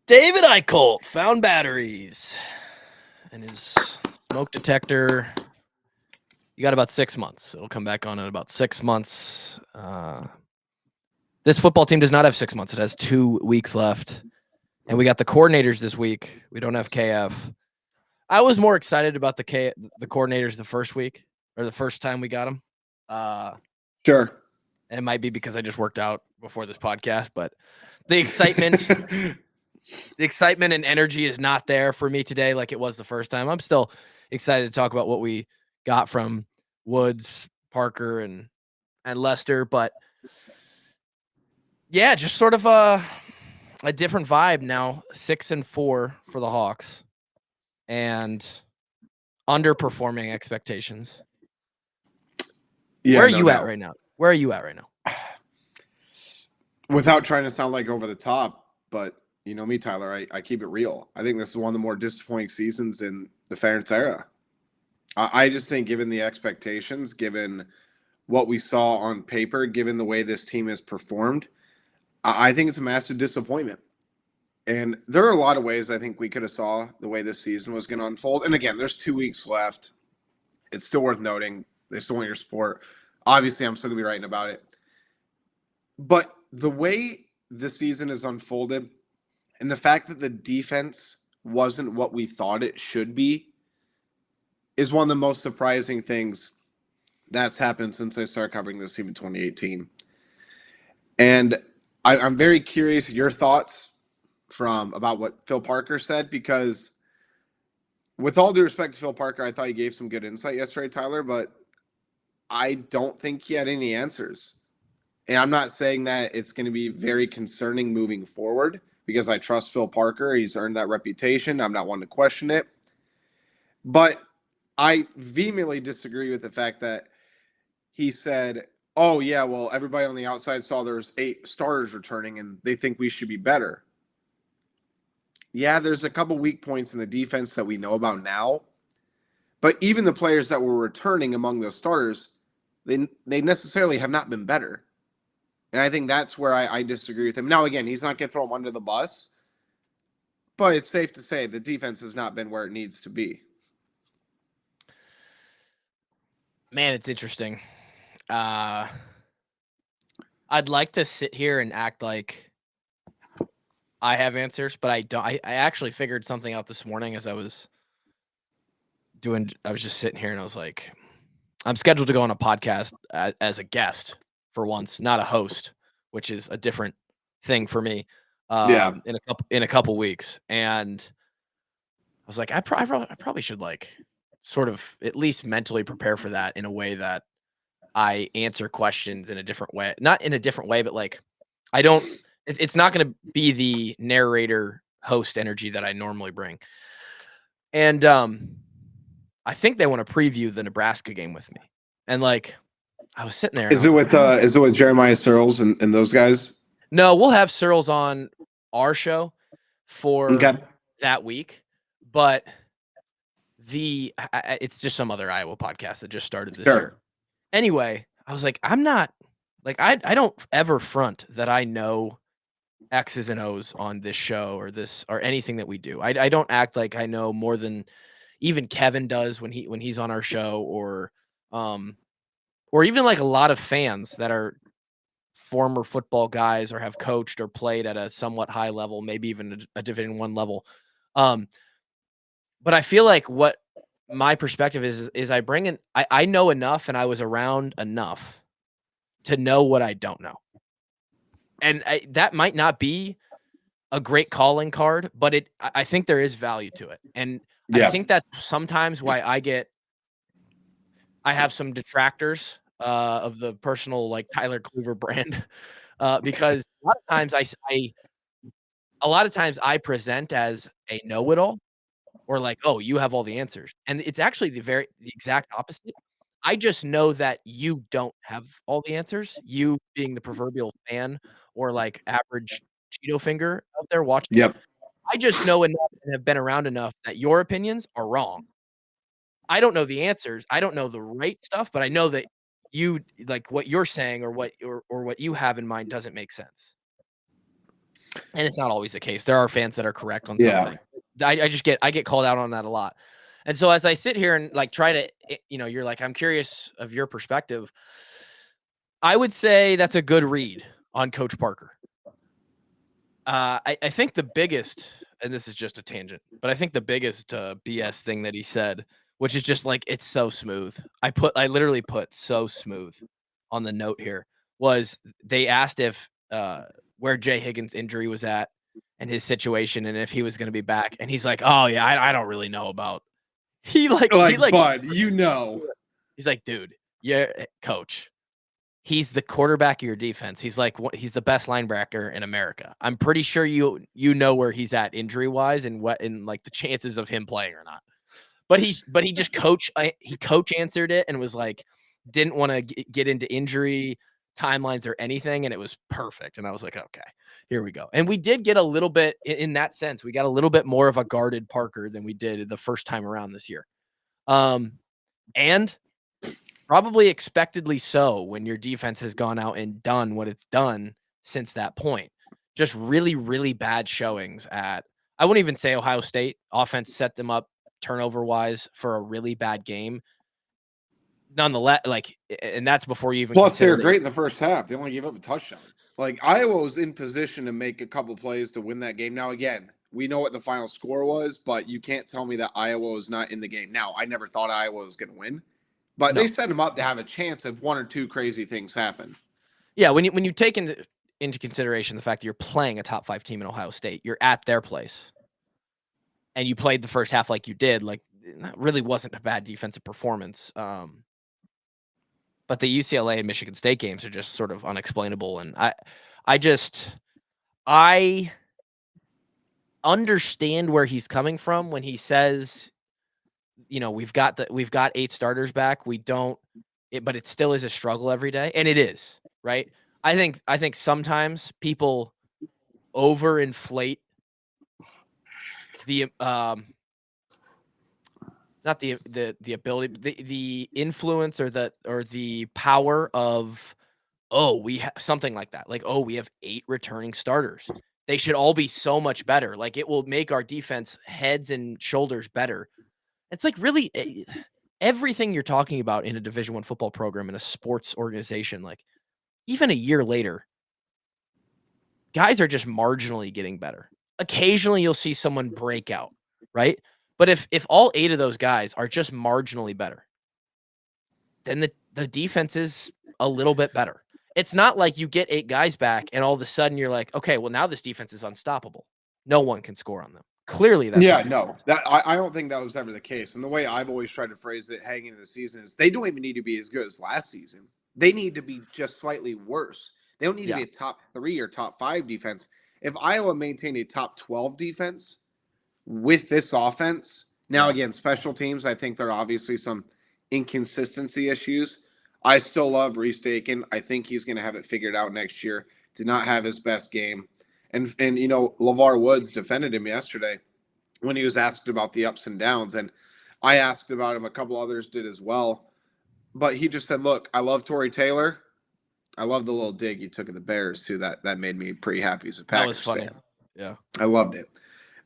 David Eichholt found batteries and his smoke detector. You got about 6 months. It'll come back on in about 6 months. This football team does not have 6 months. It has 2 weeks left. And we got the coordinators this week. We don't have KF. I was more excited about the coordinators the first week or the first time we got them. Sure. It might be because I just worked out before this podcast, but the excitement and energy is not there for me today like it was the first time. I'm still excited to talk about what we got from Woods, Parker, and Lester, but yeah, just sort of a different vibe now. 6-4 for the Hawks and underperforming expectations. Yeah, Where are you at right now? Without trying to sound like over the top, but you know me, Tyler, I keep it real. I think this is one of the more disappointing seasons in the Ferentz era. I just think given the expectations, given what we saw on paper, given the way this team has performed, I think it's a massive disappointment. And there are a lot of ways I think we could have saw the way this season was going to unfold. And again, there's 2 weeks left. It's still worth noting. They still want your support. Obviously, I'm still going to be writing about it. But the way the season is unfolded and the fact that the defense wasn't what we thought it should be is one of the most surprising things that's happened since I started covering this team in 2018. And I'm very curious your thoughts about what Phil Parker said, because with all due respect to Phil Parker, I thought he gave some good insight yesterday, Tyler, but I don't think he had any answers. And I'm not saying that it's going to be very concerning moving forward because I trust Phil Parker. He's earned that reputation. I'm not one to question it. But I vehemently disagree with the fact that he said, oh, yeah, well, everybody on the outside saw there's 8 starters returning and they think we should be better. Yeah, there's a couple weak points in the defense that we know about now. But even the players that were returning among those starters, they necessarily have not been better. And I think that's where I disagree with him. Now, again, he's not going to throw him under the bus. But it's safe to say the defense has not been where it needs to be. Man, it's interesting. I'd like to sit here and act like I have answers, but I don't. I actually figured something out this morning as I was just sitting here and I was like, I'm scheduled to go on a podcast as a guest for once, not a host, which is a different thing for me. In a couple weeks, and I was like, I probably should like sort of at least mentally prepare for that in a way that I answer questions in a different way, not in a different way, but like I don't. It's not going to be the narrator host energy that I normally bring, and I think they want to preview the Nebraska game with me, and like. I was sitting there. Is it with Jeremiah Searles and those guys? No, we'll have Searles on our show for that week, but it's just some other Iowa podcast that just started this year. Anyway, I was like, I'm not like I don't ever front that I know X's and O's on this show or anything that we do. I don't act like I know more than even Kevin does when he's on our show or even like a lot of fans that are former football guys or have coached or played at a somewhat high level, maybe even a Division I level. But I feel like what my perspective is I bring in, I know enough and I was around enough to know what I don't know. And that might not be a great calling card, but I think there is value to it. And I think that's sometimes why I have some detractors of the personal like Tyler Kluver brand because a lot of times I present as a know-it-all or like, oh, you have all the answers. And it's actually the exact opposite. I just know that you don't have all the answers. You being the proverbial fan or like average Cheeto finger out there watching. Yep. I just know enough and have been around enough that your opinions are wrong. I don't know the answers. I don't know the right stuff, but I know that you like what you're saying or what you have in mind doesn't make sense. And it's not always the case. There are fans that are correct on something. I get called out on that a lot. And so as I sit here and like try to, you're like, I'm curious of your perspective. I would say that's a good read on Coach Parker. I think the biggest, and this is just a tangent, but I think the biggest BS thing that he said, which is just like, it's so smooth. I literally put so smooth on the note here, was they asked if where Jay Higgins' injury was at and his situation and if he was going to be back. And he's like, oh, yeah, I don't really know about. Bud, he's like, dude, yeah, coach. He's the quarterback of your defense. He's like, he's the best linebacker in America. I'm pretty sure you know where he's at injury wise and like the chances of him playing or not. But he just coach answered it and was like, didn't want to get into injury timelines or anything, and it was perfect. And I was like, okay, here we go. And we did get a little bit in that sense. We got a little bit more of a guarded Parker than we did the first time around this year. And probably expectedly so when your defense has gone out and done what it's done since that point. Just really, really bad showings at, I wouldn't even say Ohio State. Offense set them up turnover-wise for a really bad game. Nonetheless, and that's before you even Plus, they were great in the first half. They only gave up a touchdown. Like, Iowa was in position to make a couple plays to win that game. Now, again, we know what the final score was, but you can't tell me that Iowa was not in the game. Now, I never thought Iowa was going to win. But they set them up to have a chance if one or two crazy things happen. Yeah, when you take into consideration the fact that you're playing a top 5 team in Ohio State, you're at their place, and you played the first half like you did, like that really wasn't a bad defensive performance. But the UCLA and Michigan State games are just sort of unexplainable, and I understand where he's coming from when he says, we've got 8 starters back. We don't, but it still is a struggle every day, and it is, right? I think sometimes people overinflate the not the ability, the influence or the power of, we have something like that. Like, we have 8 returning starters. They should all be so much better. Like, it will make our defense heads and shoulders better. It's like really everything you're talking about in a Division I football program in a sports organization, like even a year later, guys are just marginally getting better. Occasionally you'll see someone break out, right? But if all 8 of those guys are just marginally better, then the defense is a little bit better. It's not like you get 8 guys back and all of a sudden you're like, okay, well now this defense is unstoppable. No one can score on them. Clearly, that's I don't think that was ever the case. And the way I've always tried to phrase it heading into the season is they don't even need to be as good as last season. They need to be just slightly worse. They don't need to be a top 3 or top 5 defense. If Iowa maintained a top 12 defense with this offense, now again, special teams, I think there are obviously some inconsistency issues. I still love Reese Dakin. I think he's going to have it figured out next year. Did not have his best game. And Levar Woods defended him yesterday when he was asked about the ups and downs. And I asked about him. A couple others did as well. But he just said, look, I love Tory Taylor. I love the little dig he took at the Bears, too. That made me pretty happy as a Packers fan. That was funny. Yeah. I loved it.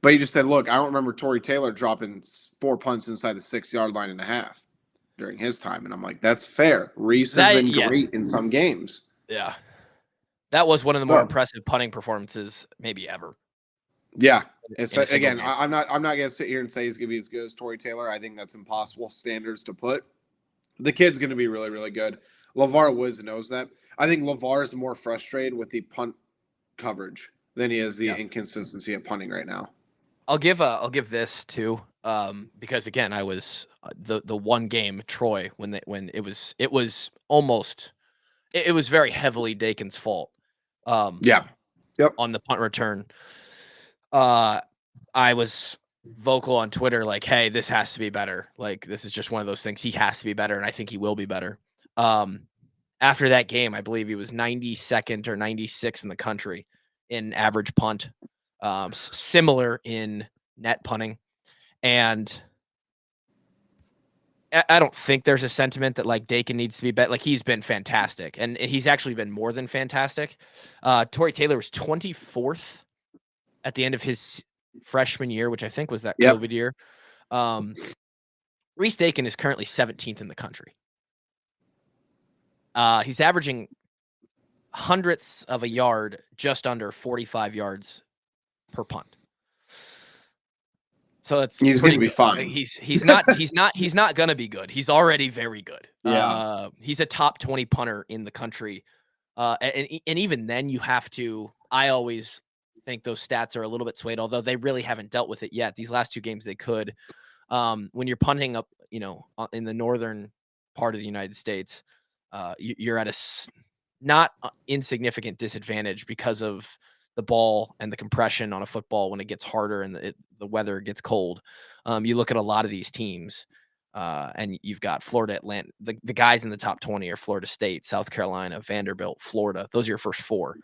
But he just said, look, I don't remember Tory Taylor dropping 4 punts inside the 6-yard line and a half during his time. And I'm like, that's fair. Reese has been great in some games. Yeah. That was one of the more impressive punting performances maybe ever. Yeah. Again, I'm not going to sit here and say he's going to be as good as Tory Taylor. I think that's impossible standards to put. The kid's going to be really, really good. Levar Woods knows that. I think Levar is more frustrated with the punt coverage than he is the inconsistency of punting right now. I'll give this too, because again, I was the one game Troy when it was almost, it was very heavily Dakin's fault. On the punt return, I was vocal on Twitter like, hey, this has to be better. Like, this is just one of those things. He has to be better, and I think he will be better. After that game, I believe he was 92nd or 96th in the country in average punt, similar in net punting. And I don't think there's a sentiment that like Dakin needs to be better. Like, he's been fantastic, and he's actually been more than fantastic. Tory Taylor was 24th at the end of his freshman year, which I think was that COVID year. Reese Dakin is currently 17th in the country. He's averaging hundredths of a yard, just under 45 yards per punt. So he's going to be fine. He's not going to be good. He's already very good. Yeah. He's a top 20 punter in the country. And even then you have to, I always think those stats are a little bit swayed, although they really haven't dealt with it yet. These last 2 games they could. When you're punting up, in the northern part of the United States, you're at a not insignificant disadvantage because of the ball and the compression on a football when it gets harder and the weather gets cold. You look at a lot of these teams, and you've got Florida, Atlanta. The guys in the top 20 are Florida State, South Carolina, Vanderbilt, Florida. Those are your first 4.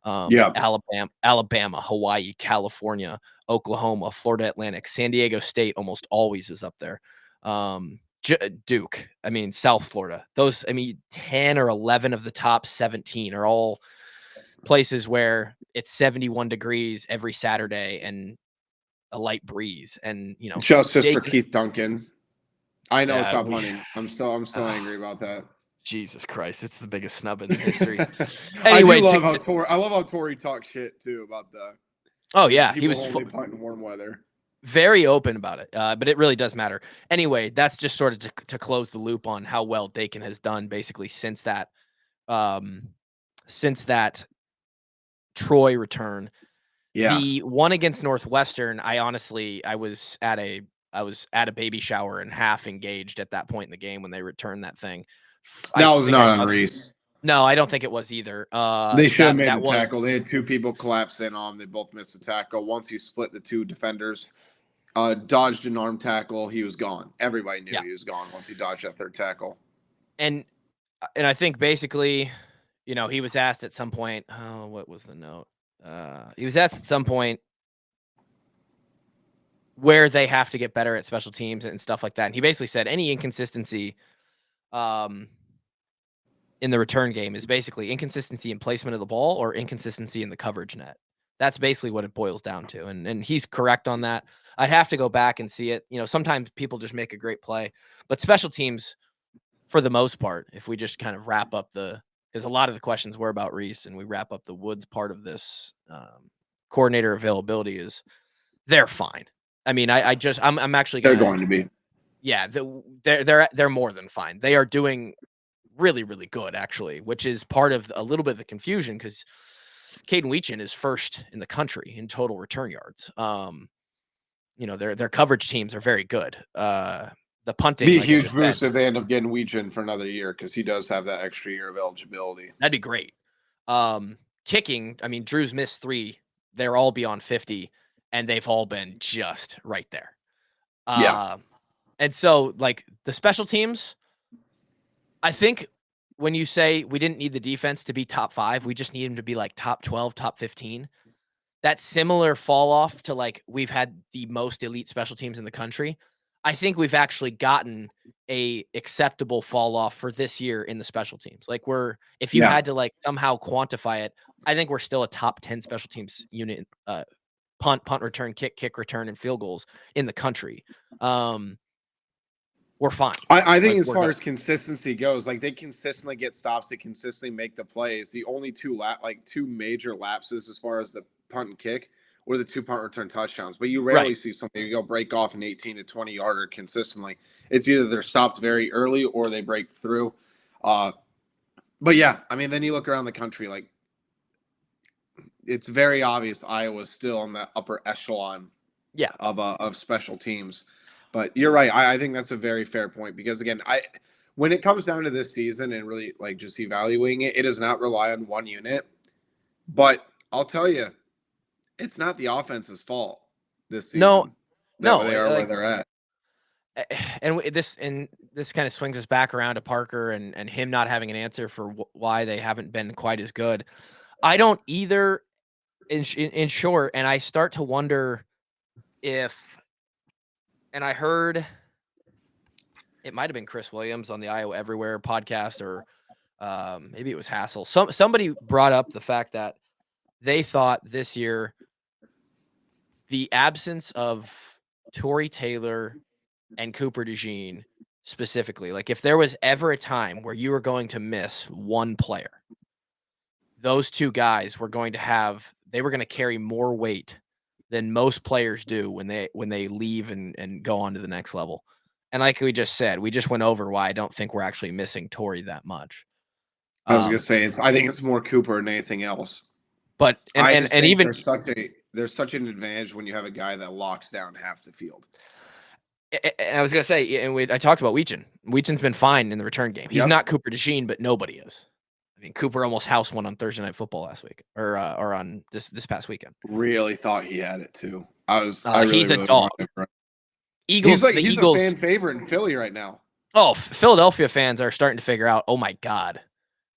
Alabama, Hawaii, California, Oklahoma, Florida Atlantic, San Diego State almost always is up there. Duke, South Florida. Those, 10 or 11 of the top 17 are all places where it's 71 degrees every Saturday and a light breeze. And, Justice for Keith Duncan. I know, stop hunting. I'm still angry about that. Jesus Christ, it's the biggest snub in history. Anyway, I love how Torrey talks shit too about the. Oh yeah, he was only punt in warm weather. Very open about it, but it really does matter. Anyway, that's just sort of to close the loop on how well Dakin has done basically since that Troy return. Yeah. The one against Northwestern, I was at a baby shower and half engaged at that point in the game when they returned that thing. That was not on Reese. No, I don't think it was either. They should have made the tackle. They had 2 people collapse in on them. They both missed the tackle. Once you split the 2 defenders, dodged an arm tackle, he was gone. Everybody knew he was gone once he dodged that 3rd tackle. And I think basically, he was asked at some point, what was the note? He was asked at some point where they have to get better at special teams and stuff like that. And he basically said any inconsistency in the return game is basically inconsistency in placement of the ball or inconsistency in the coverage net. That's basically what it boils down to. And he's correct on that. I'd have to go back and see it. Sometimes people just make a great play, but special teams, for the most part, if we just kind of wrap up because a lot of the questions were about Reese and we wrap up the Woods part of this coordinator availability is they're fine. I'm actually they're going to be. Yeah, they're more than fine. They are doing really, really good, actually, which is part of a little bit of the confusion because Caden Weechin is 1st in the country in total return yards. Their coverage teams are very good. The punting be a huge boost if they end up getting Weechin for another year because he does have that extra year of eligibility. That'd be great. Kicking, Drew's missed 3. They're all beyond 50, and they've all been just right there. And so, the special teams, I think when you say we didn't need the defense to be top 5, we just need them to be top 12, top 15. That similar fall off to we've had the most elite special teams in the country. I think we've actually gotten a acceptable fall off for this year in the special teams. If you had to somehow quantify it, I think we're still a top 10 special teams unit, punt return, kick return, and field goals in the country. We're fine. I think as far as consistency goes, they consistently get stops, they consistently make the plays. The only 2 major lapses as far as the punt and kick were the 2 punt return touchdowns. But you rarely see somebody go break off an 18 to 20 yarder consistently. It's either they're stopped very early or they break through. But yeah, then you look around the country, it's very obvious Iowa's still in the upper echelon of special teams. But you're right. I think that's a very fair point because, again, when it comes down to this season and really just evaluating it, it does not rely on one unit. But I'll tell you, it's not the offense's fault this season. No, they are where they're at. And this kind of swings us back around to Parker and him not having an answer for why they haven't been quite as good. I don't either. In short, and I start to wonder if. And I heard it might have been Chris Williams on the Iowa Everywhere podcast, or maybe it was Hassel. Somebody brought up the fact that they thought this year the absence of Torrey Taylor and Cooper Dejean specifically, like if there was ever a time where you were going to miss one player, those two guys were going to carry more weight than most players do when they leave and go on to the next level. And like we just said, we just went over why I don't think we're actually missing Torrey that much. I was gonna say I think it's more Cooper than anything else. But and even there's such an advantage when you have a guy that locks down half the field. And I was gonna say, and I talked about Weechin. Weechin's been fine in the return game. He's not Cooper Dejean, but nobody is. I mean, Cooper almost house won on Thursday Night Football last week, or on this past weekend. Really thought he had it too. He's a dog. Eagles. He's a fan favorite in Philly right now. Oh, Philadelphia fans are starting to figure out. Oh my God,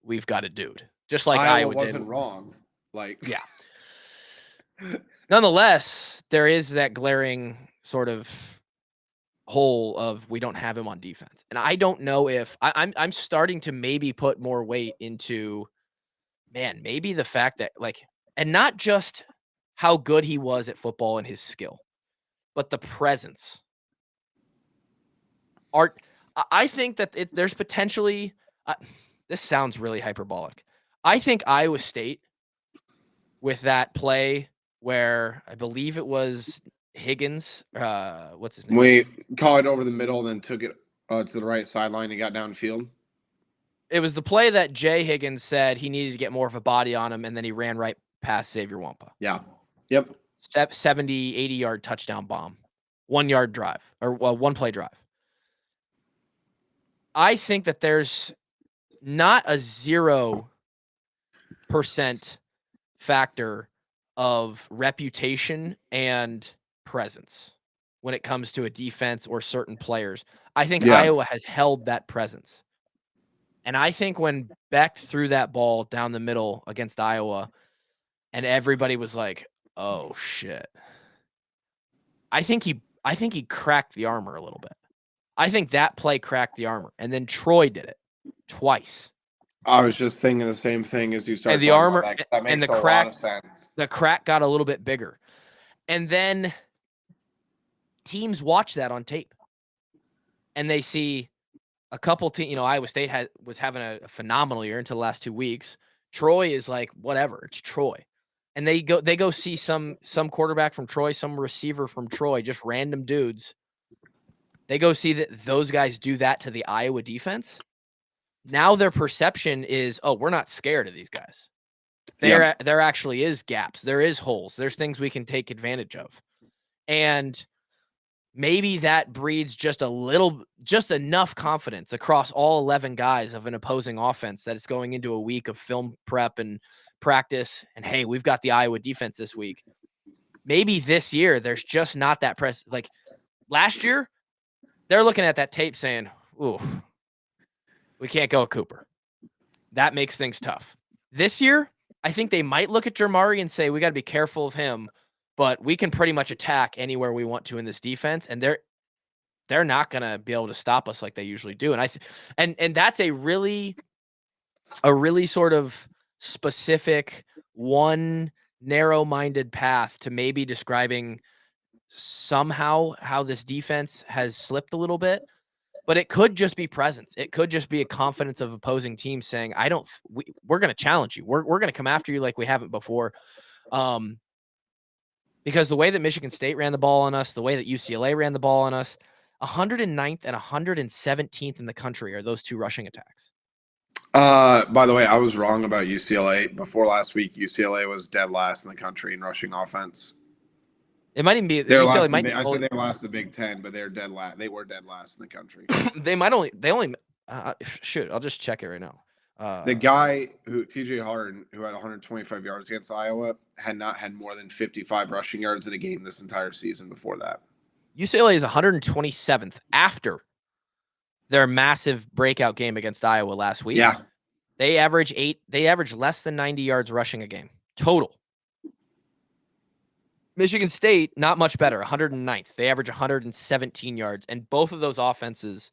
we've got a dude. Just like Iowa wasn't wrong. Yeah. Nonetheless, there is that glaring sort of hole of we don't have him on defense, and I don't know if I'm starting to maybe put more weight into, maybe the fact that and not just how good he was at football and his skill, but the presence. I think that there's potentially. This sounds really hyperbolic. I think Iowa State, with that play where I believe it was Higgins, what's his name? We caught it over the middle, then took it to the right sideline and got downfield. It was the play that Jay Higgins said he needed to get more of a body on him, and then he ran right past Xavier Wampa. Yeah. Yep. 70, 80-yard touchdown bomb. 1 yard drive, or one play drive. I think that there's not a 0% factor of reputation and presence when it comes to a defense or certain players. I think Iowa has held that presence. And I think when Beck threw that ball down the middle against Iowa and everybody was like, oh shit. I think he cracked the armor a little bit. I think that play cracked the armor. And then Troy did it twice. I was just thinking the same thing as you started. And the armor about that makes and the a crack, lot of sense. The crack got a little bit bigger. And then teams watch that on tape. And they see a couple teams, Iowa State was having a phenomenal year until the last 2 weeks. Troy is like, whatever, it's Troy. And they go see some quarterback from Troy, some receiver from Troy, just random dudes. They go see that those guys do that to the Iowa defense. Now their perception is, oh, we're not scared of these guys. There actually is gaps. There is holes. There's things we can take advantage of. And maybe that breeds just enough confidence across all 11 guys of an opposing offense that it's going into a week of film prep and practice. And hey, we've got the Iowa defense this week. Maybe this year there's just not that press. Like last year, they're looking at that tape saying, ooh, we can't go with Cooper. That makes things tough. This year, I think they might look at Jermari and say, we got to be careful of him, but we can pretty much attack anywhere we want to in this defense. And they're not going to be able to stop us like they usually do. And and that's a really sort of specific, one narrow-minded path to maybe describing somehow how this defense has slipped a little bit. But it could just be presence. It could just be a confidence of opposing teams saying, we're going to challenge you. We're going to come after you like we haven't before. Because the way that Michigan State ran the ball on us, the way that UCLA ran the ball on us, 109th and 117th in the country are those two rushing attacks. By the way, I was wrong about UCLA. Before last week, UCLA was dead last in the country in rushing offense. It might even be UCLA might. I said they were last in the Big Ten, but they're dead last. They were dead last in the country. Shoot, I'll just check it right now. The guy TJ Harden, who had 125 yards against Iowa, had not had more than 55 rushing yards in a game this entire season before that. UCLA is 127th after their massive breakout game against Iowa last week. Yeah. They average less than 90 yards rushing a game total. Michigan State, not much better, 109th. They average 117 yards, and both of those offenses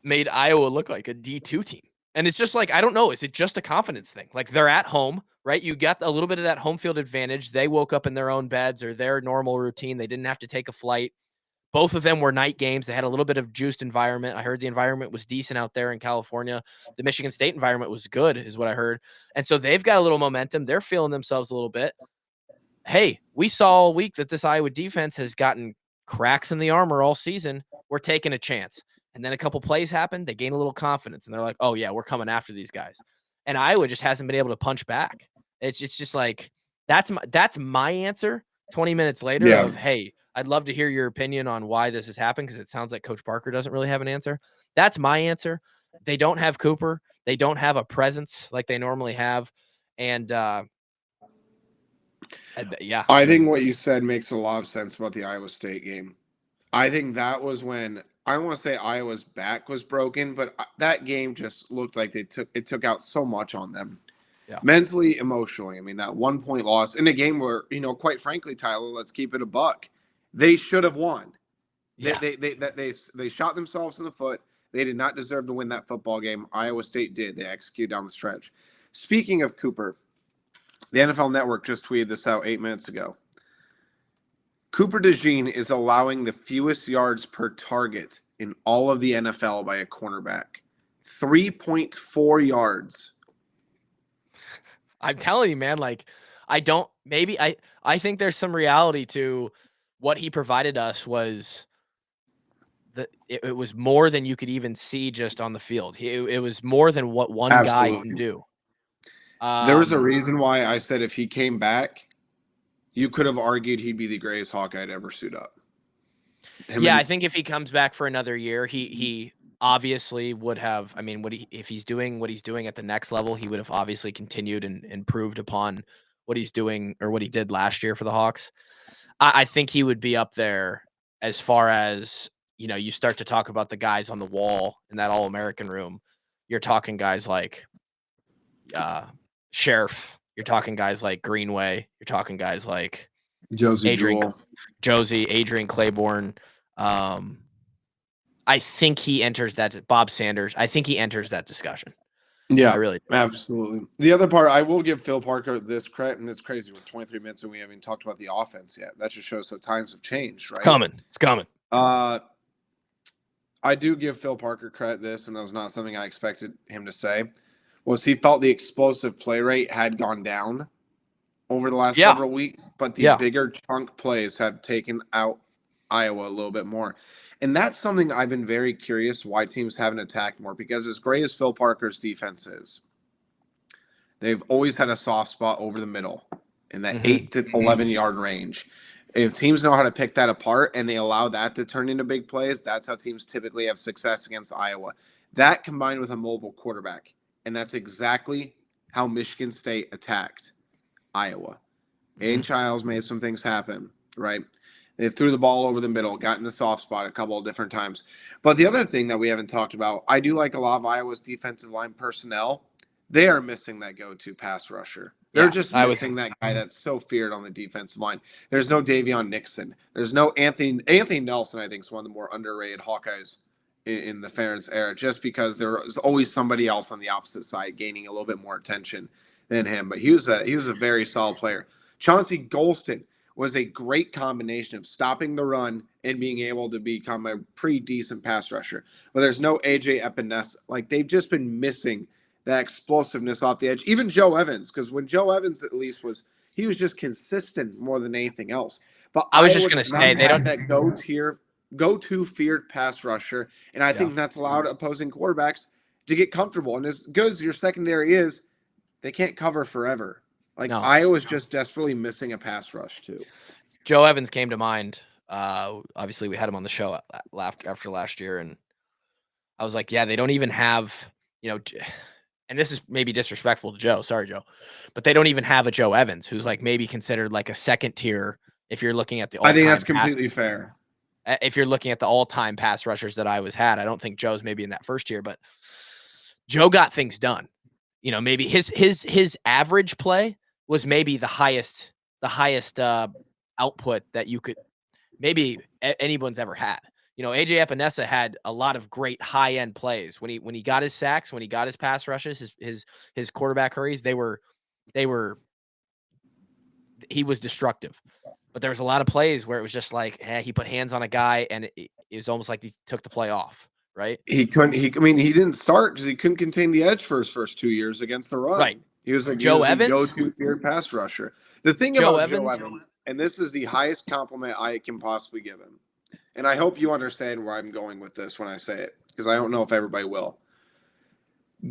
made Iowa look like a D2 team. And it's just like, I don't know. Is it just a confidence thing? Like they're at home, right? You got a little bit of that home field advantage. They woke up in their own beds or their normal routine. They didn't have to take a flight. Both of them were night games. They had a little bit of juiced environment. I heard the environment was decent out there in California. The Michigan State environment was good, is what I heard. And so they've got a little momentum. They're feeling themselves a little bit. Hey, we saw all week that this Iowa defense has gotten cracks in the armor all season. We're taking a chance. And then a couple plays happen. They gain a little confidence, and they're like, oh, yeah, we're coming after these guys. And Iowa just hasn't been able to punch back. It's just like, that's my answer 20 minutes later of, hey, I'd love to hear your opinion on why this has happened, because it sounds like Coach Parker doesn't really have an answer. That's my answer. They don't have Cooper. They don't have a presence like they normally have. And yeah. I think what you said makes a lot of sense about the Iowa State game. I think that was when, I don't want to say Iowa's back was broken, but that game just looked like it took out so much on them. Yeah. Mentally, emotionally. I mean, that 1 point loss in a game where, quite frankly, Tyler, let's keep it a buck. They should have won. Yeah. They shot themselves in the foot. They did not deserve to win that football game. Iowa State did. They executed down the stretch. Speaking of Cooper, the NFL Network just tweeted this out 8 minutes ago. Cooper Dejean is allowing the fewest yards per target in all of the NFL by a cornerback. 3.4 yards. I'm telling you, man, like, I think there's some reality to what he provided us was that it was more than you could even see just on the field. It was more than what one guy can do. There was a reason why I said if he came back, you could have argued he'd be the greatest Hawkeye to ever suit up. I think if he comes back for another year, he obviously would have. I mean, if he's doing what he's doing at the next level, he would have obviously continued and improved upon what he's doing or what he did last year for the Hawks. I think he would be up there as far as, you start to talk about the guys on the wall in that All-American room. You're talking guys like Sheriff. You're talking guys like Greenway. You're talking guys like Adrian Claiborne. I think he enters that. Bob Sanders. I think he enters that discussion. Yeah, I really do. Absolutely. The other part, I will give Phil Parker this credit, and it's crazy. We're 23 minutes and we haven't even talked about the offense yet. That just shows that times have changed, right? It's coming. I do give Phil Parker credit this, and that was not something I expected him to say, was he felt the explosive play rate had gone down over the last several weeks, but the bigger chunk plays have taken out Iowa a little bit more. And that's something I've been very curious why teams haven't attacked more, because as great as Phil Parker's defense is, they've always had a soft spot over the middle in that 8 to 11 yard range. If teams know how to pick that apart and they allow that to turn into big plays, that's how teams typically have success against Iowa. That combined with a mobile quarterback. And that's exactly how Michigan State attacked Iowa. Aiden Childs made some things happen, right? They threw the ball over the middle, got in the soft spot a couple of different times. But the other thing that we haven't talked about, I do like a lot of Iowa's defensive line personnel. They are missing that go-to pass rusher. They're just missing that guy that's so feared on the defensive line. There's no Davion Nixon. There's no Anthony Nelson, I think, is one of the more underrated Hawkeyes in the Ferentz era, just because there was always somebody else on the opposite side gaining a little bit more attention than him. But he was a very solid player. Chauncey Golston was a great combination of stopping the run and being able to become a pretty decent pass rusher. But there's no AJ Epinesa. Like, they've just been missing that explosiveness off the edge. Even Joe Evans, because when Joe Evans at least he was just consistent more than anything else. But I was just going to say, they don't have that go-to feared pass rusher, and I think that's allowed opposing quarterbacks to get comfortable. And as good as your secondary is, they can't cover forever. Iowa's just desperately missing a pass rush too. Joe Evans came to mind. Obviously, we had him on the show after last year, and I was like, yeah, they don't even have, and this is maybe disrespectful to Joe. Sorry, Joe. But they don't even have a Joe Evans, who's like maybe considered like a second tier if you're looking at the all-time. I think that's completely fair. If you're looking at the all-time pass rushers that Iowa's had, I don't think Joe's maybe in that first tier, but Joe got things done. Maybe his average play was maybe the highest output that you could maybe anyone's ever had. AJ Epinesa had a lot of great high-end plays when he got his sacks, when he got his pass rushes, his quarterback hurries. He was destructive. But there was a lot of plays where it was just like, he put hands on a guy, and it was almost like he took the play off, right? He didn't start because he couldn't contain the edge for his first 2 years against the run. Right. He was a Evans, go-to feared pass rusher. The thing Joe about Evans, Joe Evans, and this is the highest compliment I can possibly give him, and I hope you understand where I'm going with this when I say it, because I don't know if everybody will.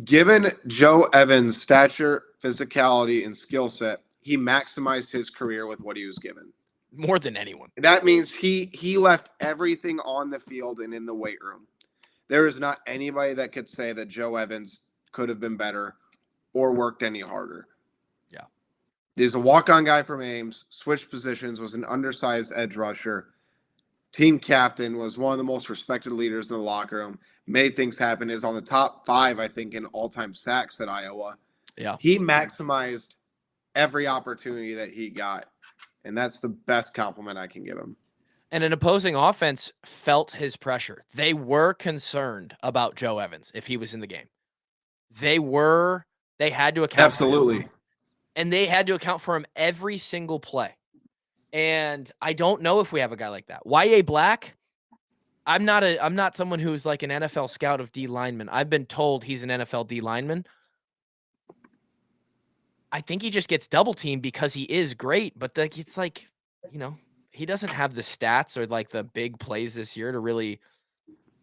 Given Joe Evans' stature, physicality, and skill set, he maximized his career with what he was given. More than anyone. That means he left everything on the field and in the weight room. There is not anybody that could say that Joe Evans could have been better or worked any harder. Yeah. He's a walk-on guy from Ames, switched positions, was an undersized edge rusher, team captain, was one of the most respected leaders in the locker room, made things happen, is on the top 5, I think, in all-time sacks at Iowa. Yeah. He maximized every opportunity that he got, and that's the best compliment I can give him. And an opposing offense felt his pressure. They were concerned about Joe Evans if he was in the game. They had to account Absolutely. for him. And they had to account for him every single play. And I don't know if we have a guy like that. Y.A. Black, I'm not someone who's like an NFL scout of D lineman. I've been told he's an NFL D lineman. I think he just gets double teamed because he is great, but it's like, he doesn't have the stats or like the big plays this year to really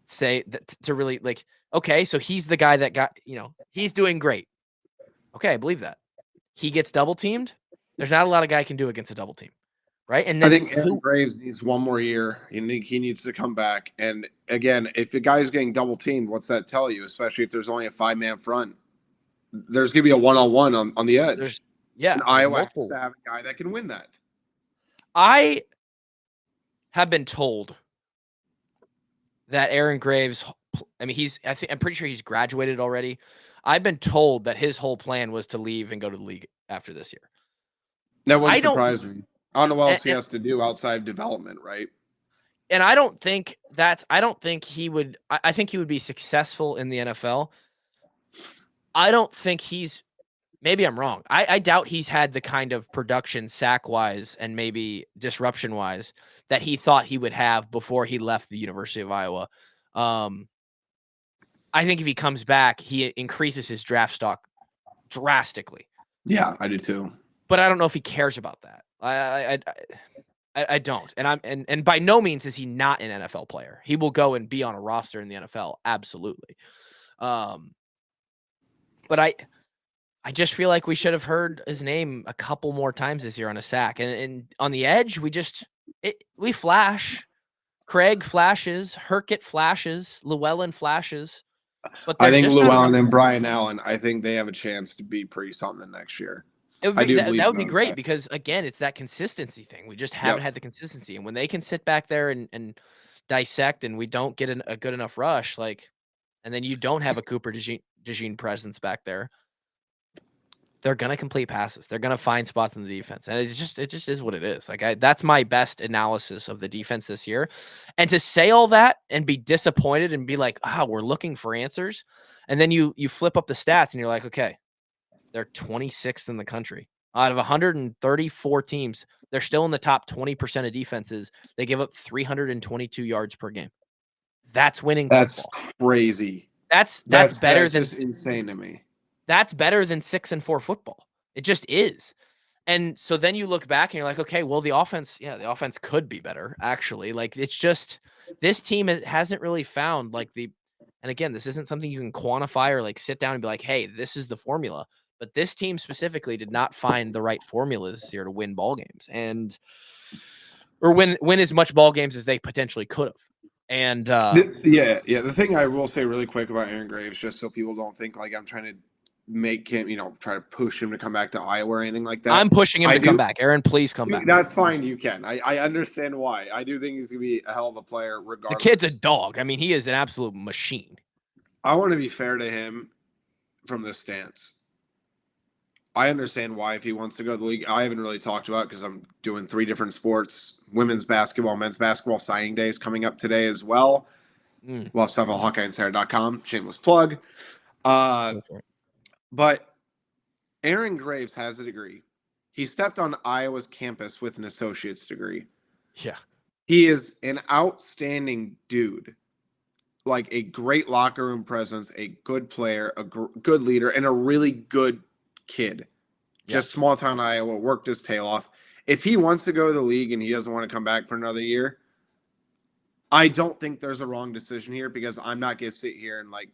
say that, to really like, okay, so he's the guy that got, he's doing great. Okay, I believe that. He gets double teamed. There's not a lot of guy can do against a double team, right? And then I think Aaron Graves needs one more year. I think he needs to come back. And again, if the guy's getting double teamed, what's that tell you? Especially if there's only a 5-man front. There's going to be a one-on-one on the edge. And Iowa has to have a guy that can win that. I have been told that Aaron Graves, I'm pretty sure he's graduated already. I've been told that his whole plan was to leave and go to the league after this year. That wouldn't surprise me. I don't know what else he has to do outside development, right? And I think he would be successful in the NFL. I don't think maybe I'm wrong. I doubt he's had the kind of production sack-wise and maybe disruption-wise that he thought he would have before he left the University of Iowa. I think if he comes back, he increases his draft stock drastically. Yeah, I do too. But I don't know if he cares about that. I don't. And by no means is he not an NFL player. He will go and be on a roster in the NFL. Absolutely. But I just feel like we should have heard his name a couple more times this year on a sack. And on the edge, we flash. Craig flashes. Herkett flashes. Llewellyn flashes. But I think Llewellyn and Brian Allen, I think they have a chance to be pretty something next year. That would be great because, again, it's that consistency thing. We just haven't had the consistency. And when they can sit back there and dissect and we don't get a good enough rush, and then you don't have a Cooper Dejean presence back there, they're going to complete passes. They're going to find spots in the defense. And it just is what it is. That's my best analysis of the defense this year. And to say all that and be disappointed and be like, we're looking for answers. And then you flip up the stats and you're like, okay, they're 26th in the country. Out of 134 teams, they're still in the top 20% of defenses. They give up 322 yards per game. That's winning football. That's crazy. That's better than just insane to me. That's better than 6-4 football. It just is. And so then you look back and you're like, okay, well, the offense could be better, actually. It's just this team hasn't really found and again, this isn't something you can quantify or sit down and be like, hey, this is the formula. But this team specifically did not find the right formulas this year to win ball games or win as much ball games as they potentially could have. And the thing I will say really quick about Aaron Graves, just so people don't think I'm trying to make him, try to push him to come back to Iowa or anything like that. I'm pushing him to come back. Aaron, please come back. That's fine. You can. I understand why. I do think he's going to be a hell of a player regardless. The kid's a dog. I mean, he is an absolute machine. I want to be fair to him from this stance. I understand why if he wants to go to the league. I haven't really talked about it because I'm doing 3 different sports: women's basketball, men's basketball, signing days coming up today as well. We'll have stuff at HawkeyeInsider.com. Shameless plug. But Aaron Graves has a degree. He stepped on Iowa's campus with an associate's degree. Yeah. He is an outstanding dude. Like a great locker room presence, a good player, a good leader, and a really good kid. Just small town Iowa, worked his tail off. If he wants to go to the league and he doesn't want to come back for another year, I don't think there's a wrong decision here, because I'm not going to sit here and like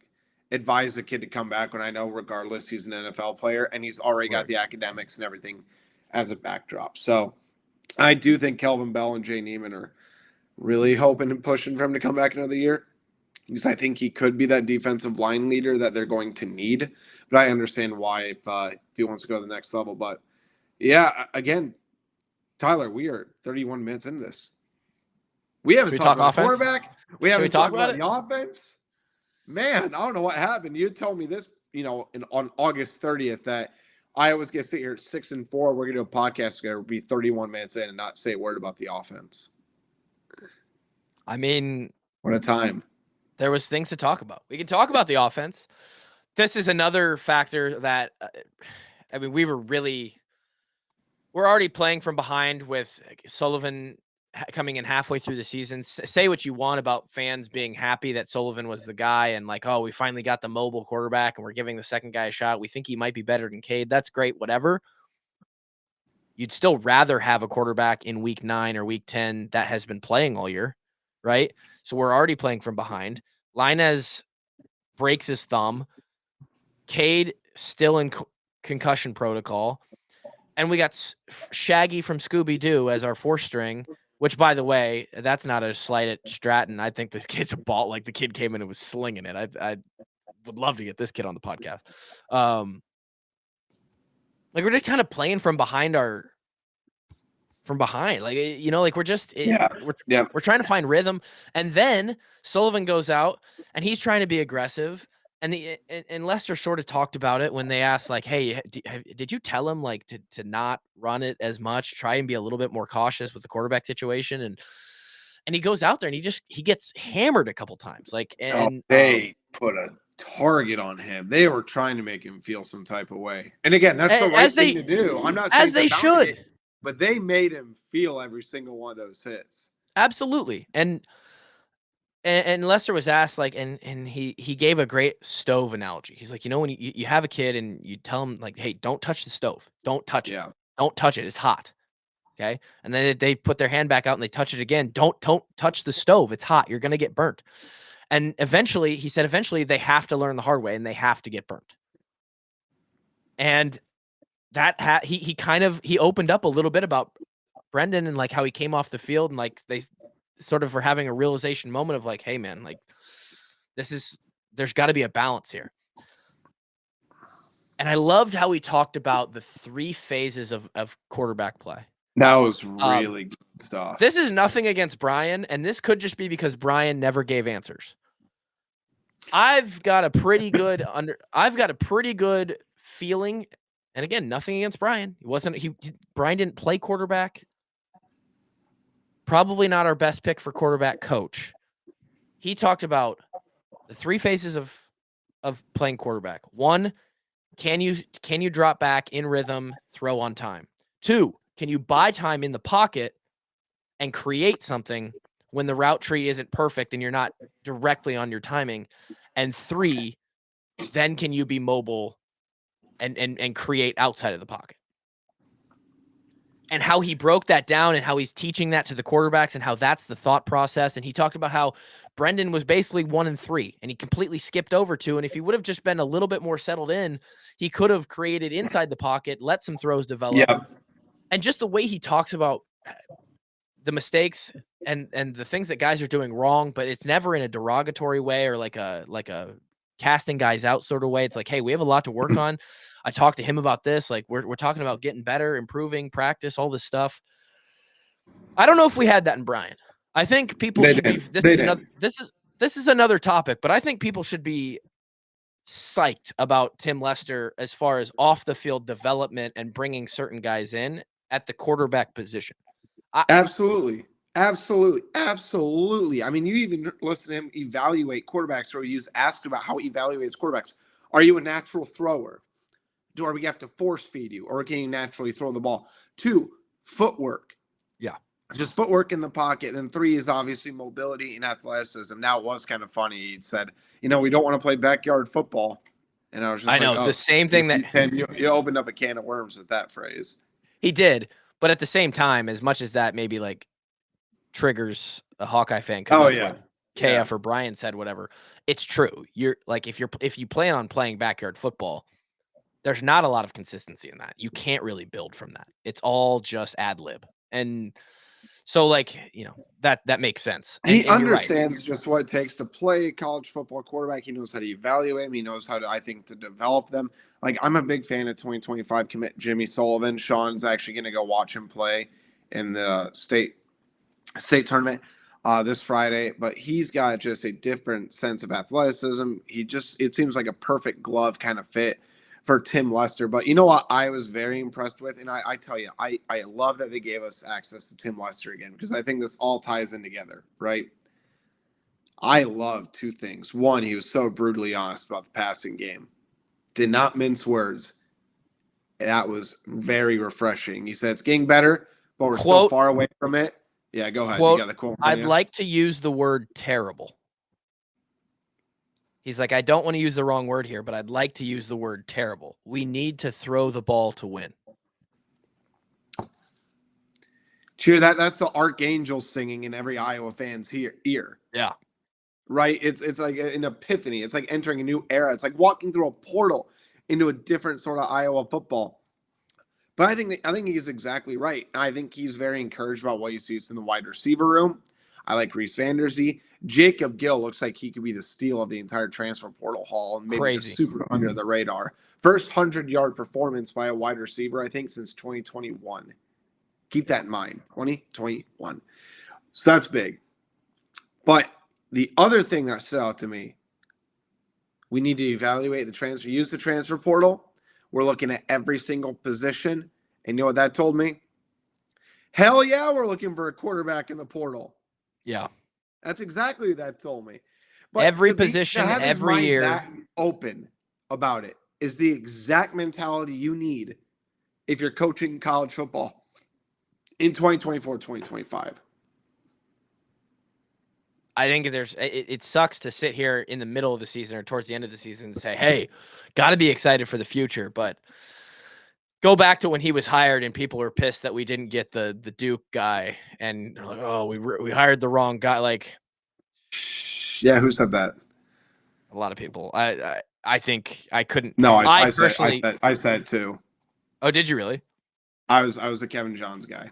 advise the kid to come back when I know regardless he's an NFL player and he's already got the academics and everything as a backdrop. So I do think Kelvin Bell and Jay Neiman are really hoping and pushing for him to come back another year, because I think he could be that defensive line leader that they're going to need. But I understand why if he wants to go to the next level. But yeah, again, Tyler, we are 31 minutes into this. We haven't talked about the quarterback. We haven't talked about the offense. Man, I don't know what happened. You told me this, on August 30th that Iowa's going to sit here at 6-4. We're going to do a podcast together. We'll be 31 minutes in and not say a word about the offense. I mean, what a time. There was things to talk about. We can talk about the offense. This is another factor that, we're already playing from behind with Sullivan coming in halfway through the season. Say what you want about fans being happy that Sullivan was the guy and like, oh, we finally got the mobile quarterback and we're giving the second guy a shot. We think he might be better than Cade. That's great, whatever. You'd still rather have a quarterback in week 9 or week 10 that has been playing all year, right? So we're already playing from behind. Linez breaks his thumb. Cade still in concussion protocol. And we got Shaggy from Scooby-Doo as our 4th string, which, by the way, that's not a slight at Stratton. I think this kid's a ball. Like, the kid came in and was slinging it. I would love to get this kid on the podcast. We're just kind of playing from behind. Like, we're just we're trying to find rhythm. And then Sullivan goes out and he's trying to be aggressive. And Lester sort of talked about it when they asked, like, hey, did you tell him like to not run it as much, try and be a little bit more cautious with the quarterback situation? And he goes out there and he gets hammered a couple times. Like, and they put a target on him. They were trying to make him feel some type of way. And again, that's the right thing to do. I'm not saying as they should, but they made him feel every single one of those hits. Absolutely. And Lester was asked, like, and he gave a great stove analogy. He's like, when you have a kid and you tell him, like, hey, don't touch the stove. Don't touch it. Don't touch it. It's hot. Okay. And then they put their hand back out and they touch it again. Don't touch the stove. It's hot. You're going to get burnt. And eventually they have to learn the hard way and they have to get burnt. And that he opened up a little bit about Brendan and like how he came off the field and like they sort of were having a realization moment of like, hey man, like there's got to be a balance here. And I loved how he talked about the 3 phases of quarterback play. That was really good stuff. This is nothing against Brian, and this could just be because Brian never gave answers. I've got a pretty good feeling, and again, nothing against Brian. Brian didn't play quarterback. Probably not our best pick for quarterback coach. He talked about the 3 phases of playing quarterback. 1, can you drop back in rhythm, throw on time? 2, can you buy time in the pocket and create something when the route tree isn't perfect and you're not directly on your timing? And 3, then can you be mobile and create outside of the pocket? And how he broke that down and how he's teaching that to the quarterbacks and how that's the thought process. And he talked about how Brendan was basically 1 and 3 and he completely skipped over 2. And if he would have just been a little bit more settled in, he could have created inside the pocket, let some throws develop. Yep. And just the way he talks about the mistakes and the things that guys are doing wrong, but it's never in a derogatory way or like a casting guys out sort of way. It's like, hey, we have a lot to work on. I talked to him about this. Like we're talking about getting better, improving, practice, all this stuff. I don't know if we had that in Brian. I think people should be. This is another topic, but I think people should be psyched about Tim Lester as far as off the field development and bringing certain guys in at the quarterback position. Absolutely. I mean, you even listen to him evaluate quarterbacks, or he's asked about how he evaluates quarterbacks. Are you a natural thrower? Or we have to force feed you, or can you naturally throw the ball? 2, footwork. Yeah. Just footwork in the pocket. And 3 is obviously mobility and athleticism. Now, it was kind of funny. He said, we don't want to play backyard football. And I was just the same thing you opened up a can of worms with that phrase. He did. But at the same time, as much as that maybe like triggers a Hawkeye fan, because what KF or Brian said, whatever, it's true. You're like, if you plan on playing backyard football, there's not a lot of consistency in that. You can't really build from that. It's all just ad lib. And so that makes sense. He understands just what it takes to play college football quarterback. He knows how to evaluate them. He knows how to develop them. Like, I'm a big fan of 2025 commit Jimmy Sullivan. Sean's actually going to go watch him play in the state tournament this Friday, but he's got just a different sense of athleticism. It seems like a perfect glove kind of fit for Tim Lester. But you know what I was very impressed with? And I tell you, I love that they gave us access to Tim Lester again, because I think this all ties in together, right? I love 2 things. 1, he was so brutally honest about the passing game. Did not mince words. That was very refreshing. He said it's getting better, but we're still far away from it. Yeah, go ahead. You got the quote. I'd like to use the word terrible. He's like, I don't want to use the wrong word here, but I'd like to use the word terrible. We need to throw the ball to win. Cheer, that's the archangel singing in every Iowa fan's ear. Yeah. Right? It's like an epiphany. It's like entering a new era. It's like walking through a portal into a different sort of Iowa football. But I think he's exactly right. I think he's very encouraged about what he sees in the wide receiver room. I like Reese Vanderzee. Jacob Gill looks like he could be the steal of the entire transfer portal haul, and maybe just super under the radar. First 100-yard performance by a wide receiver, I think, since 2021. Keep that in mind. 2021. So that's big. But the other thing that stood out to me, we need to evaluate the transfer, use the transfer portal. We're looking at every single position. And you know what that told me? Hell yeah, we're looking for a quarterback in the portal. Yeah. That's exactly what that told me. But every position, every year. That open about it is the exact mentality you need if you're coaching college football in 2024, 2025. I think it sucks to sit here in the middle of the season or towards the end of the season and say, hey, got to be excited for the future. But go back to when he was hired and people were pissed that we didn't get the Duke guy. And they're like, oh, we hired the wrong guy. Like, yeah, who said that? A lot of people. I think I couldn't. No, I personally said it too. Oh, did you really? I was a Kevin Johns guy.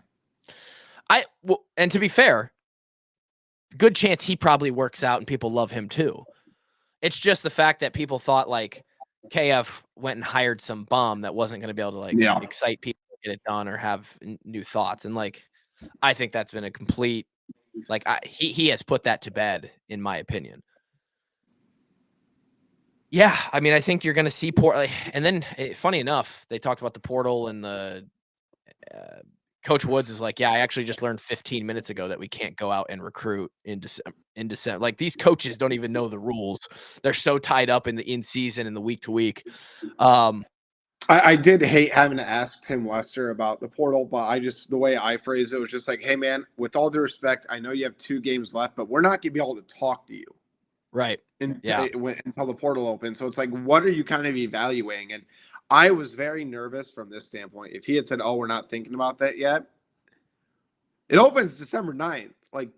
And to be fair, good chance he probably works out and people love him too. It's just the fact that people thought like KF went and hired some bum that wasn't going to be able to excite people to get it done or have new thoughts. And I think that's been a complete, he has put that to bed in my opinion. Yeah. I mean, I think you're going to see and then funny enough, they talked about the portal and the, Coach Woods is like, yeah, I actually just learned 15 minutes ago that we can't go out and recruit in December. Like these coaches don't even know the rules. They're so tied up in the in-season and the week-to-week. I did hate having to ask Tim Lester about the portal, but the way I phrased it was just like, hey man, with all due respect, I know you have 2 games left, but we're not going to be able to talk to you. Right. Until the portal opens. So it's like, what are you kind of evaluating? And I was very nervous from this standpoint. If he had said, oh, we're not thinking about that yet, it opens December 9th. Like,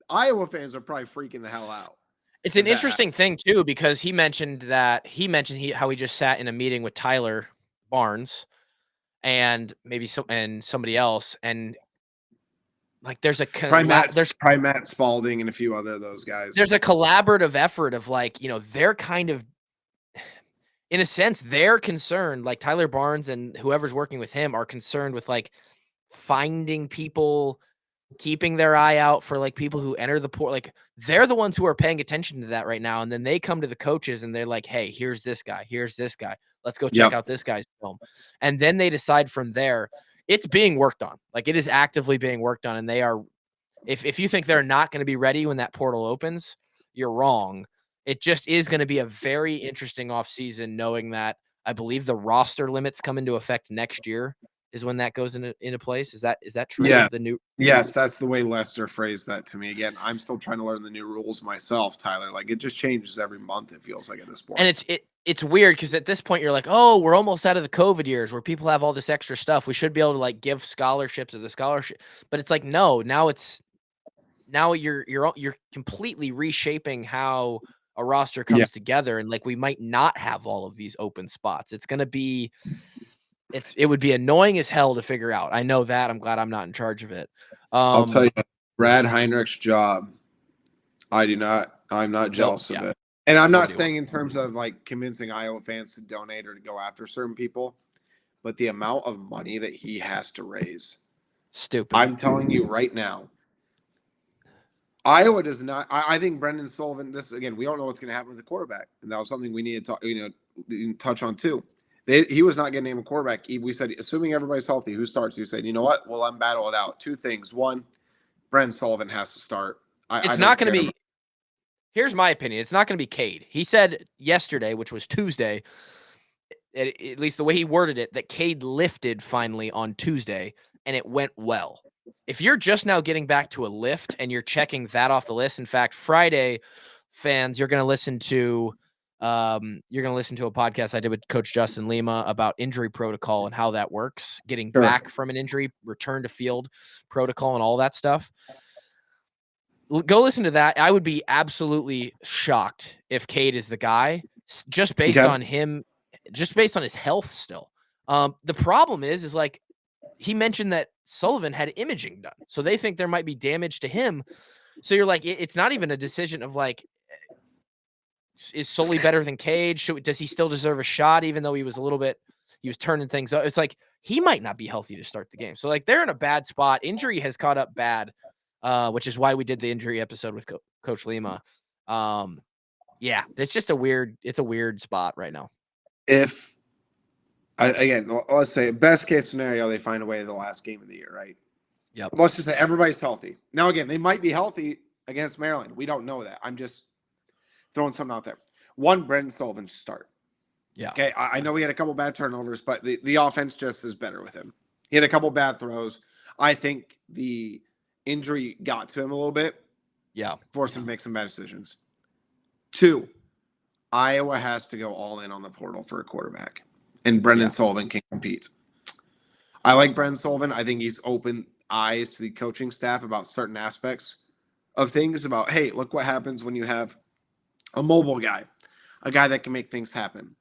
Iowa fans are probably freaking the hell out. It's an interesting thing, too, because he mentioned how he just sat in a meeting with Tyler Barnes and maybe somebody else. And there's probably Matt Spalding and a few other of those guys. There's a collaborative effort of they're kind of, in a sense, they're concerned, like Tyler Barnes and whoever's working with him are concerned with finding people keeping their eye out for like people who enter the portal. Like they're the ones who are paying attention to that right now. And then they come to the coaches and they're like, hey, here's this guy. Here's this guy. Let's go check out this guy's film. And then they decide from there. It's being worked on. Like it is actively being worked on. And they are, if you think they're not going to be ready when that portal opens, you're wrong. It just is going to be a very interesting offseason, knowing that I believe the roster limits come into effect next year is when that goes into place. Is that true? Yeah. The new Yes, that's the way Lester phrased that to me. Again, I'm still trying to learn the new rules myself, Tyler. Like it just changes every month, it feels like at this point. And it's weird because at this point you're like, oh, we're almost out of the COVID years where people have all this extra stuff. We should be able to like give scholarships or the scholarship. But it's like, no, now you're completely reshaping how a roster comes together. And like we might not have all of these open spots. It's gonna be it would be annoying as hell to figure out. I know that. I'm glad I'm not in charge of it. I'll tell you, Brad Heinrich's job, I'm not jealous of it. And I'm not saying in terms of like convincing Iowa fans to donate or to go after certain people, but the amount of money that he has to raise. Stupid. I'm telling you right now, Iowa does not. I think Brendan Sullivan, this again, we don't know what's going to happen with the quarterback. And that was something we need to touch on too. He was not going to name a quarterback. We said, assuming everybody's healthy, who starts? He said, you know what? Well, I'm battle it out. Two things. One, Brendan Sullivan has to start. It's not going to be. Here's my opinion. It's not going to be Cade. He said yesterday, which was Tuesday, at least the way he worded it, that Cade lifted finally on Tuesday, and it went well. If you're just now getting back to a lift and you're checking that off the list, in fact, Friday, fans, you're going to listen to a podcast I did with Coach Justin Lima about injury protocol and how that works, getting back from an injury, return to field protocol, and all that stuff. Go listen to that. I would be absolutely shocked if Cade is the guy, just based on him, just based on his health still. The problem is like he mentioned that Sullivan had imaging done, so they think there might be damage to him. So you're like, it's not even a decision of like, is Sully better than Cade? Does he still deserve a shot, even though he was turning things up? It's like he might not be healthy to start the game. So like they're in a bad spot. Injury has caught up bad. Which is why we did the injury episode with Coach Lima. Yeah, it's just a weird spot right now. If let's say best case scenario, they find a way to the last game of the year, right? Yep. Let's just say everybody's healthy. Now, again, they might be healthy against Maryland. We don't know that. I'm just throwing something out there. One, Brendan Sullivan should start. Yeah. Okay. I know he had a couple bad turnovers, but the offense just is better with him. He had a couple bad throws. I think the injury got to him a little bit. Yeah. Forced him to make some bad decisions. Two, Iowa has to go all in on the portal for a quarterback. And Brendan Sullivan can compete. I like Brendan Sullivan. I think he's opened eyes to the coaching staff about certain aspects of things about, hey, look what happens when you have a mobile guy, a guy that can make things happen.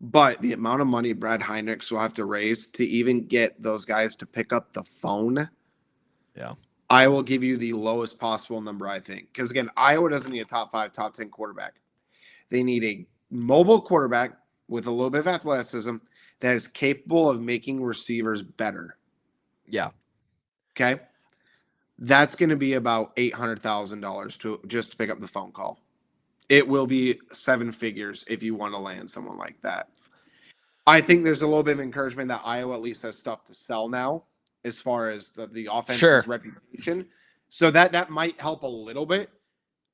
But the amount of money Brad Heinrich will have to raise to even get those guys to pick up the phone, I will give you the lowest possible number, I think. Because, again, Iowa doesn't need a top 5, top 10 quarterback. They need a mobile quarterback with a little bit of athleticism that is capable of making receivers better. Yeah. Okay? That's going to be about $800,000 to just pick up the phone call. It will be 7 figures if you want to land someone like that. I think there's a little bit of encouragement that Iowa at least has stuff to sell now as far as the offense's reputation. So that might help a little bit,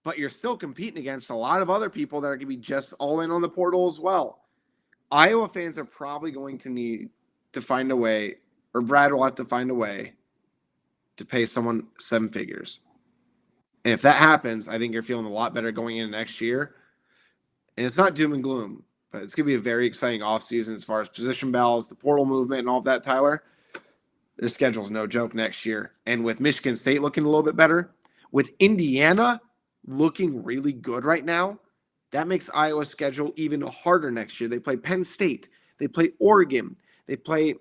but you're still competing against a lot of other people that are going to be just all in on the portal as well. Iowa fans are probably going to need to find a way, or Brad will have to find a way to pay someone 7 figures. And if that happens, I think you're feeling a lot better going into next year. And it's not doom and gloom, but it's going to be a very exciting offseason as far as position battles, the portal movement, and all of that, Tyler. Their schedule's no joke next year. And with Michigan State looking a little bit better, with Indiana looking really good right now, that makes Iowa's schedule even harder next year. They play Penn State. They play Oregon. They play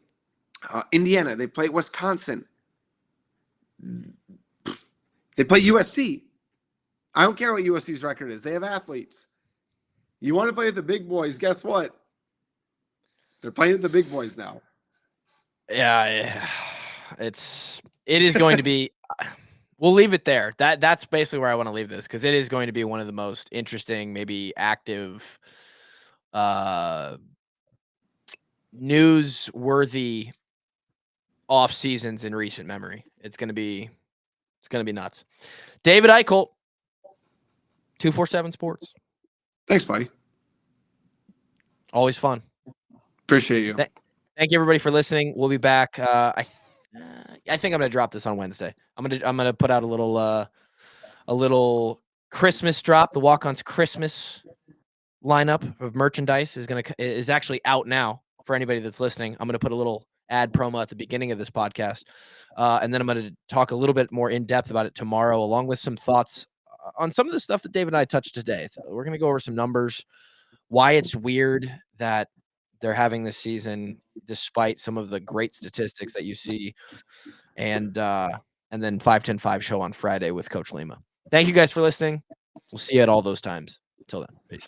Indiana. They play Wisconsin. They play USC. I don't care what USC's record is. They have athletes. You want to play with the big boys, guess what? They're playing with the big boys now. Yeah. It is going to be we'll leave it there. That's basically where I want to leave this, because it is going to be one of the most interesting, maybe active, newsworthy off seasons in recent memory. It's gonna be nuts. David Eichel, 247 Sports. Thanks, buddy. Always fun. Appreciate you. Thank you, everybody, for listening. We'll be back. I think I'm gonna drop this on Wednesday. I'm gonna put out a little Christmas drop. The Walk-On's Christmas lineup of merchandise is actually out now for anybody that's listening. I'm gonna put a little ad promo at the beginning of this podcast, and then I'm gonna talk a little bit more in depth about it tomorrow, along with some thoughts on some of the stuff that Dave and I touched today. So we're gonna go over some numbers, why it's weird that they're having this season despite some of the great statistics that you see, and then 5-10-5 show on Friday with Coach Lima. Thank you guys for listening. We'll see you at all those times. Until then, peace.